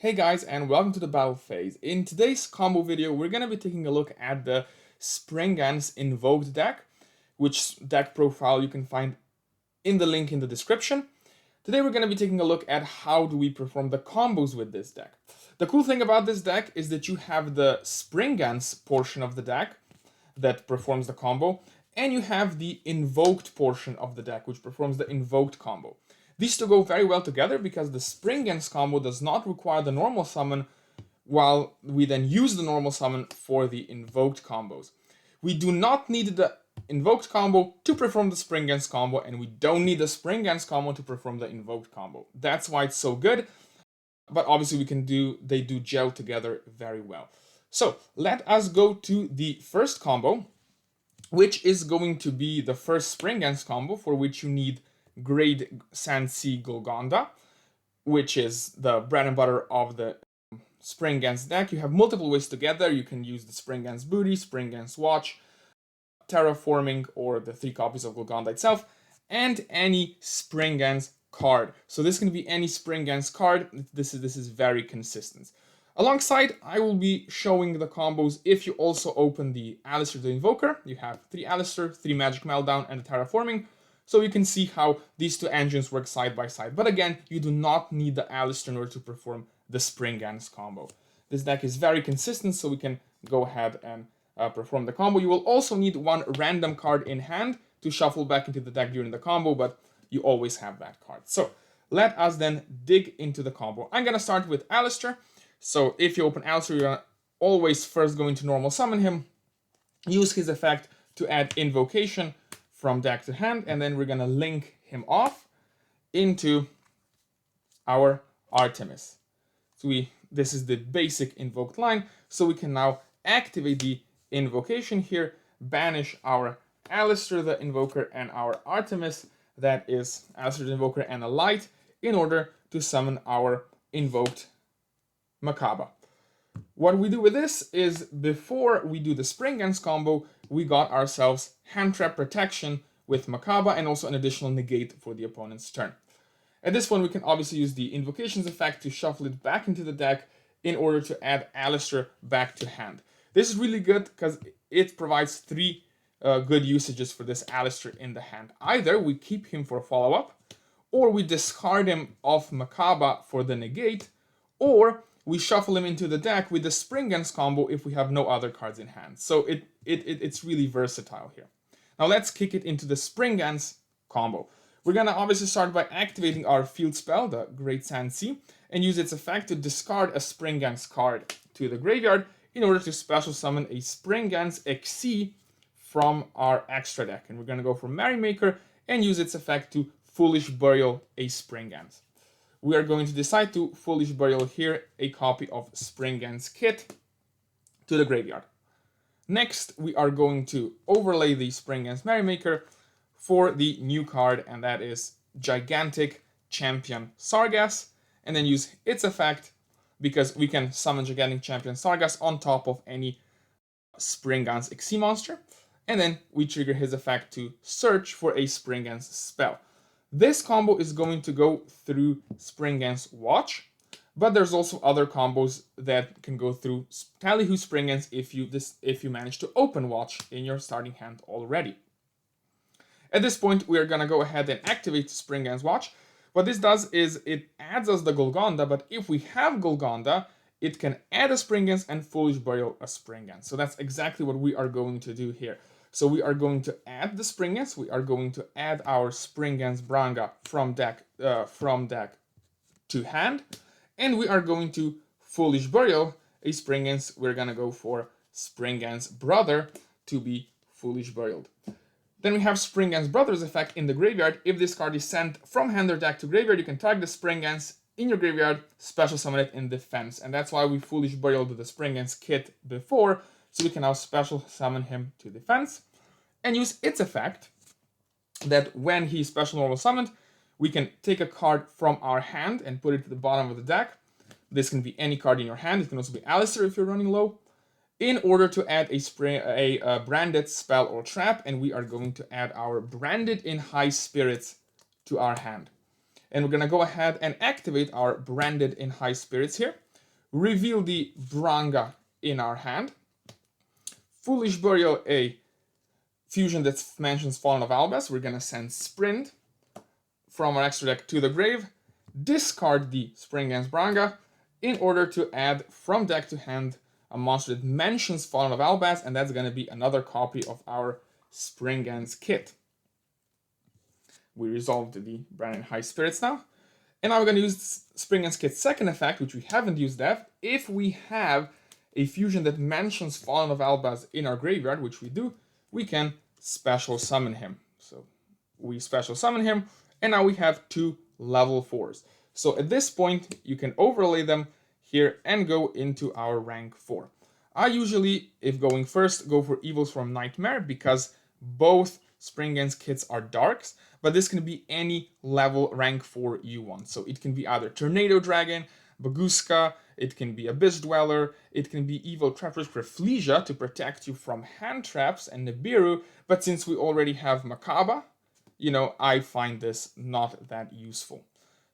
Hey guys, and welcome to the battle phase. In today's combo video, we're going to be taking a look at the Springans Invoked deck, which deck profile you can find in the link in the description. Today we're going to be taking a look at how do we perform the combos with this deck. The cool thing about this deck is that you have the Springans portion of the deck that performs the combo, and you have the Invoked portion of the deck, which performs the Invoked combo. These two go very well together because the Springans combo does not require the normal summon, while we then use the normal summon for the Invoked combos. We do not need the Invoked combo to perform the Springans combo, and we don't need the Springans combo to perform the Invoked combo. That's why it's so good, but obviously they do gel together very well. So let us go to the first combo, which is going to be the first Springans combo, for which you need Grade Sansi Golgonda, which is the bread and butter of the Springans deck. You have multiple ways to get there. You can use the Springans Booty, Springans Watch, Terraforming, or the 3 copies of Golgonda itself, and any Springans card. So this can be any Springans card. This is very consistent. Alongside, I will be showing the combos if you also open the Aleister the Invoker. You have 3 Aleister, 3 Magic Meltdown, and a Terraforming. So you can see how these two engines work side by side. But again, you do not need the Aleister in order to perform the Springans combo. This deck is very consistent, so we can go ahead and perform the combo. You will also need 1 random card in hand to shuffle back into the deck during the combo, but you always have that card. So let us then dig into the combo. I'm going to start with Aleister. So if you open Aleister, you're always first going to normal summon him, use his effect to add Invocation from deck to hand, and then we're going to link him off into our Artemis. So this is the basic invoked line, so we can now activate the invocation here, banish our Aleister the Invoker and our Artemis, that is Aleister the Invoker and a light, in order to summon our invoked Makaba. What we do with this is, before we do the Springans combo, we got ourselves hand trap protection with Makaba and also an additional negate for the opponent's turn. At this point, we can obviously use the Invocations effect to shuffle it back into the deck in order to add Aleister back to hand. This is really good because it provides 3 good usages for this Aleister in the hand. Either we keep him for follow-up, or we discard him off Makaba for the negate, or we shuffle him into the deck with the Springans combo if we have no other cards in hand. So it's really versatile here. Now let's kick it into the Springans combo. We're going to obviously start by activating our field spell, the Great Sansi, and use its effect to discard a Springans card to the graveyard in order to special summon a Springans XC from our extra deck. And we're going to go for Merrymaker and use its effect to Foolish Burial a Springans. We are going to decide to Foolish Burial here a copy of Springans Kit to the graveyard. Next, we are going to overlay the Springans Merrymaker for the new card, and that is Gigantic Champion Sargas, and then use its effect because we can summon Gigantic Champion Sargas on top of any Springans XC monster, and then we trigger his effect to search for a Springans spell. This combo is going to go through Springans Watch, but there's also other combos that can go through Tallyho Springans if you manage to open Watch in your starting hand already. At this point, we are going to go ahead and activate Springans Watch. What this does is it adds us the Golgonda, but if we have Golgonda, it can add a Springans and Foolish Burial a Springans. So that's exactly what we are going to do here. So we are going to add the Springans, we are going to add our Springans Branga from deck to hand, and we are going to Foolish Burial a Springans. We're going to go for Springans Brother to be Foolish Burialed. Then we have Springans Brother's effect in the graveyard. If this card is sent from hand or deck to graveyard, you can target the Springans in your graveyard, special summon it in defense. And that's why we Foolish Burialed the Springans Kit before, so we can now special summon him to defense and use its effect that when he's special normal summoned, we can take a card from our hand and put it to the bottom of the deck. This can be any card in your hand. It can also be Aleister if you're running low, in order to add a branded spell or trap, and we are going to add our Branded in High Spirits to our hand. And we're going to go ahead and activate our Branded in High Spirits here. reveal the Branga in our hand, Foolish Burial, a fusion that mentions Fallen of Albas. We're going to send Sprint from our extra deck to the grave, discard the Springans Branga in order to add from deck to hand a monster that mentions Fallen of Albas, and that's going to be another copy of our Springans kit. We resolved the Brandon High Spirits now. And now we're going to use Springans kit's second effect, which we haven't used yet. If we have a fusion that mentions Fallen of Albas in our graveyard, which we do, we can special summon him. So we special summon him, and now we have 2 level 4s. So at this point, you can overlay them here and go into our rank 4. I usually, if going first, go for Evils from Nightmare because both Springans kits are darks, but this can be any level rank 4 you want. So it can be either Tornado Dragon, Baguska, it can be Abyss Dweller, it can be Evil Trapper's Reflesia to protect you from hand traps and Nibiru, but since we already have Makaba, you know, I find this not that useful.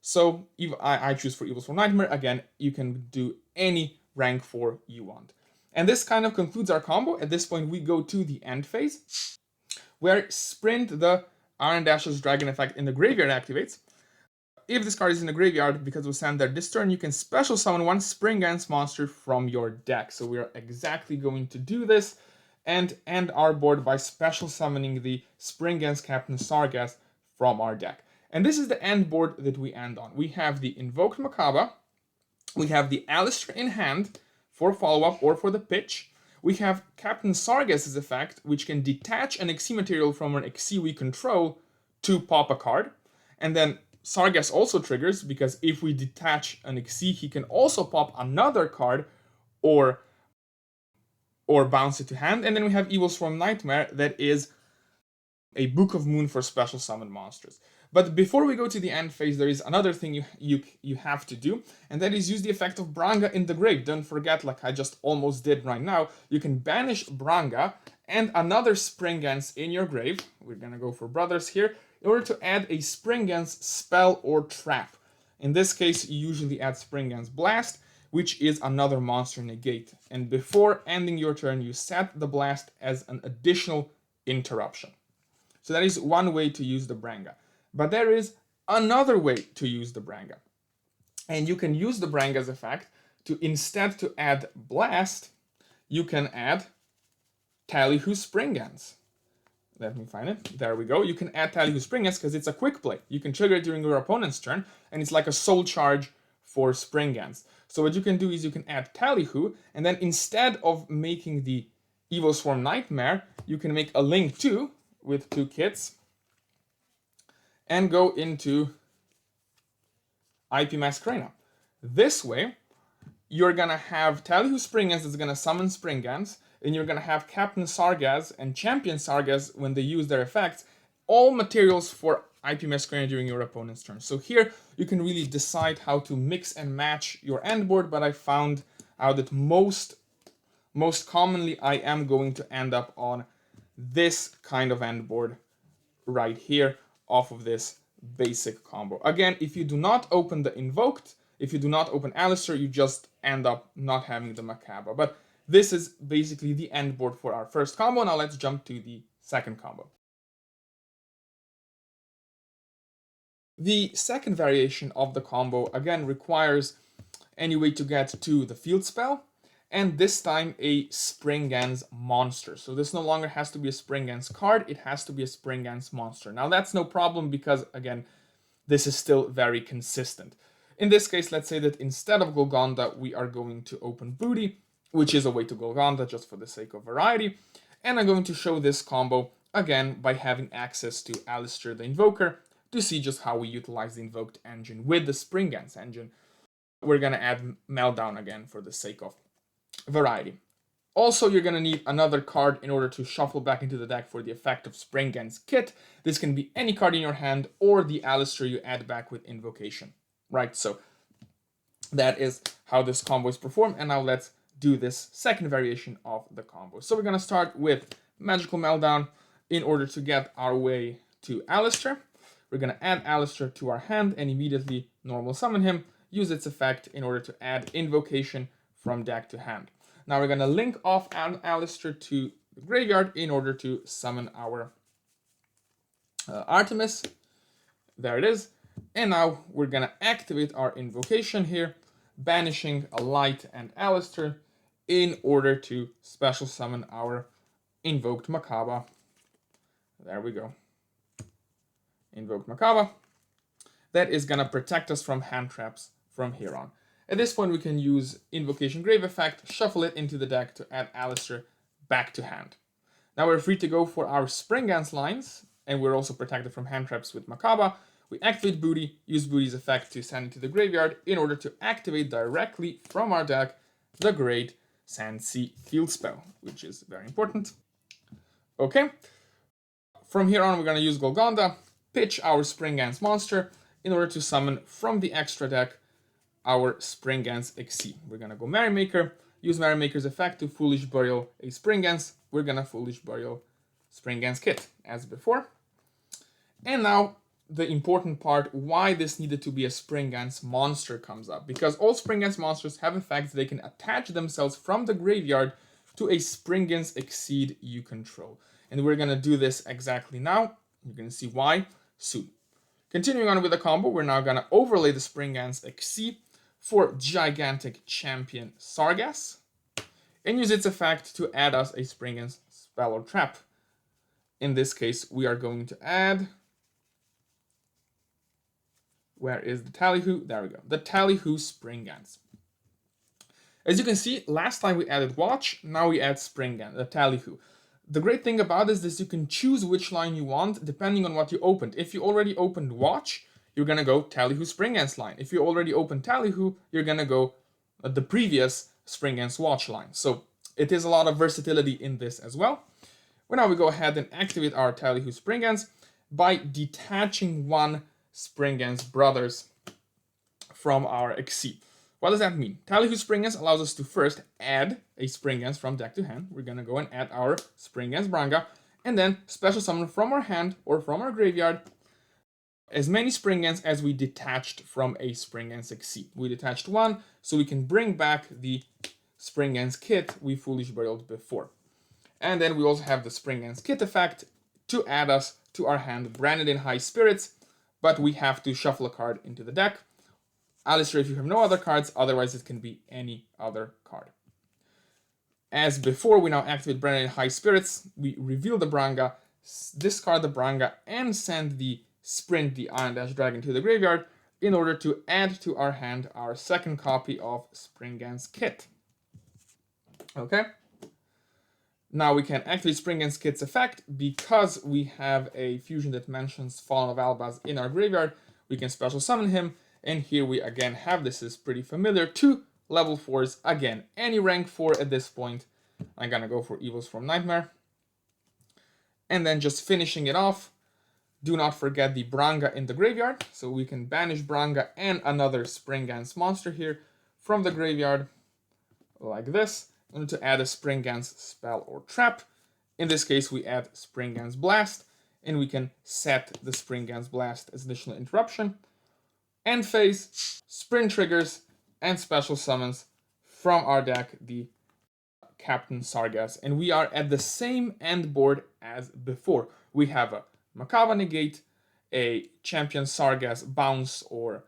So I choose for Evils from Nightmare. Again, you can do any rank 4 you want. And this kind of concludes our combo. At this point, we go to the end phase, where Sprint, the Iron Dash's Dragon effect in the graveyard activates. If this card is in the graveyard, because we send there this turn, you can special summon 1 Springans monster from your deck. So we are exactly going to do this and end our board by special summoning the Springans Captain Sargas from our deck. And this is the end board that we end on. We have the Invoked Makaba, we have the Aleister in hand for follow-up or for the pitch. We have Captain Sargas' effect, which can detach an Xyz material from an Xyz we control to pop a card. And then Sargas also triggers, because if we detach an Xyz, he can also pop another card or bounce it to hand. And then we have Evils from Nightmare, that is a Book of Moon for special summon monsters. But before we go to the end phase, there is another thing you have to do, and that is use the effect of Branga in the grave. Don't forget, like I just almost did right now, you can banish Branga and another Springans in your grave. We're gonna go for brothers here, in order to add a Springans spell or trap. In this case, you usually add Springans Blast, which is another monster negate. And before ending your turn, you set the blast as an additional interruption. So that is one way to use the Branga. But there is another way to use the Branga. And you can use the Branga's effect to, instead to add Blast, you can add Tallyho Springans. Let me find it. There we go. You can add Tallyho Springans because it's a quick play. You can trigger it during your opponent's turn, and it's like a soul charge for Springans. So what you can do is you can add Tallyho, and then instead of making the Evil Swarm Nightmare, you can make a Link 2 with 2 kits, and go into IP Masquerena. This way, you're gonna have Tallyho Springans that's gonna summon Springans, and you're gonna have Captain Sargas and Champion Sargas when they use their effects, all materials for IP Masquerena during your opponent's turn. So here, you can really decide how to mix and match your end board, but I found out that most commonly I am going to end up on this kind of end board right here, off of this basic combo. Again, if you do not open the Invoked, if you do not open Aleister, you just end up not having the Makaba. But this is basically the end board for our first combo. Now let's jump to the second combo. The second variation of the combo, again, requires any way to get to the field spell, and this time a Springans monster. So this no longer has to be a Springans card, it has to be a Springans monster. Now that's no problem because, again, this is still very consistent. In this case, let's say that instead of Golgonda, we are going to open Booty, which is a way to Golgonda just for the sake of variety. And I'm going to show this combo, again, by having access to Aleister the Invoker to see just how we utilize the Invoked engine with the Springans engine. We're going to add Meltdown again for the sake of variety. Also, you're going to need another card in order to shuffle back into the deck for the effect of Springans Kit. This can be any card in your hand or the Aleister you add back with Invocation. Right, so that is how this combo is performed. And now let's do this second variation of the combo. So we're going to start with Magical Meltdown in order to get our way to Aleister. We're going to add Aleister to our hand and immediately normal summon him. use its effect in order to add invocation from deck to hand. Now we're going to link off Aleister to the graveyard in order to summon our Artemis. There it is. And now we're going to activate our invocation here, banishing a Light and Aleister in order to special summon our Invoked Makaba. There we go. Invoked Makaba. That is going to protect us from hand traps from here on. At this point, we can use Invocation Grave effect, shuffle it into the deck to add Aleister back to hand. Now we're free to go for our Springans lines, and we're also protected from hand traps with Makaba. We activate Booty, use Booty's effect to send it to the graveyard in order to activate directly from our deck the Great Sandsea Field Spell, which is very important. Okay, from here on, we're going to use Golgonda, pitch our Springans monster in order to summon from the extra deck our Springans XC. We're going to go Merrymaker, use Merrymaker's effect to Foolish Burial a Springans. We're going to Foolish Burial Springans Kit, as before. And now, the important part, why this needed to be a Springans monster comes up. Because all Springans monsters have effects they can attach themselves from the graveyard to a Springans Exceed you control. And we're going to do this exactly now. You're going to see why soon. Continuing on with the combo, we're now going to overlay the Springans Exceed for Gigantic Champion Sargass, and use its effect to add us a Springans spell or trap. In this case, we are going to add... Where is the Tallyhoo? There we go. The Tallyhoo Springans. As you can see, last time we added Watch, now we add Springan, the Tallyhoo. The great thing about this is you can choose which line you want depending on what you opened. If you already opened Watch, you're going to go Tallyhoo Springans line. If you already opened Tallyhoo, you're going to go the previous Springans Watch line. So it is a lot of versatility in this as well. Well, now we go ahead and activate our Tallyhoo Springans by detaching one Springans Brothers from our Exceed. What does that mean? Tallyhoo Springans allows us to first add a Springans from deck to hand. We're going to go and add our Springans Branga, and then special summon from our hand or from our graveyard as many Springans as we detached from a Springans Exceed. We detached one, so we can bring back the Springans Kit we Foolish Burialed before. And then we also have the Springans Kit effect to add us to our hand, branded in High Spirits, but we have to shuffle a card into the deck. Aleister, if you have no other cards, otherwise it can be any other card. As before, we now activate Branded in High Spirits. We reveal the Branga, discard the Branga, and send the Sprint, the Iron Dash Dragon, to the graveyard in order to add to our hand our second copy of Springans Kit. Okay? Now we can activate Springans Kit's effect because we have a fusion that mentions Fallen of Albaz in our graveyard. We can special summon him. And here we again have, this is pretty familiar, 2 level 4s. Again, any rank 4 at this point. I'm gonna go for Evils from Nightmare. And then just finishing it off, do not forget the Branga in the graveyard. So we can banish Branga and another Springans monster here from the graveyard, like this, in order to add a Springans spell or trap. In this case, we add Springans Blast, and we can set the Springans Blast as additional interruption. End phase, sprint triggers, and special summons from our deck the Captain Sargass. And we are at the same end board as before. We have a Makaba Negate, a Champion Sargass Bounce or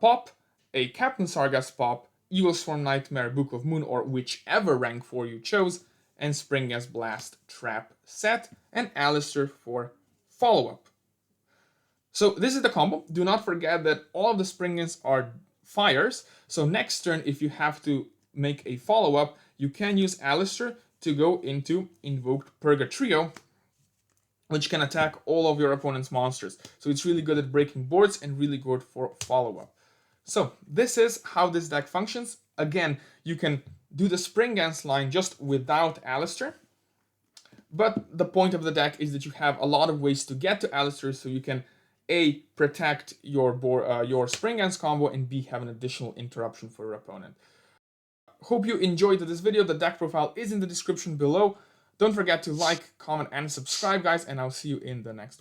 Pop, a Captain Sargass Pop, Evil Swarm Nightmare, Book of Moon, or whichever rank 4 you chose, and Springans Blast Trap set, and Aleister for follow-up. So this is the combo. Do not forget that all of the Springans are fires. So next turn, if you have to make a follow-up, you can use Aleister to go into Invoked Purgatrio, which can attack all of your opponent's monsters. So it's really good at breaking boards and really good for follow-up. So this is how this deck functions. Again, you can do the Springans line just without Aleister. But the point of the deck is that you have a lot of ways to get to Aleister, so you can A, protect your Springans combo, and B, have an additional interruption for your opponent. Hope you enjoyed this video. The deck profile is in the description below. Don't forget to like, comment, and subscribe, guys, and I'll see you in the next one.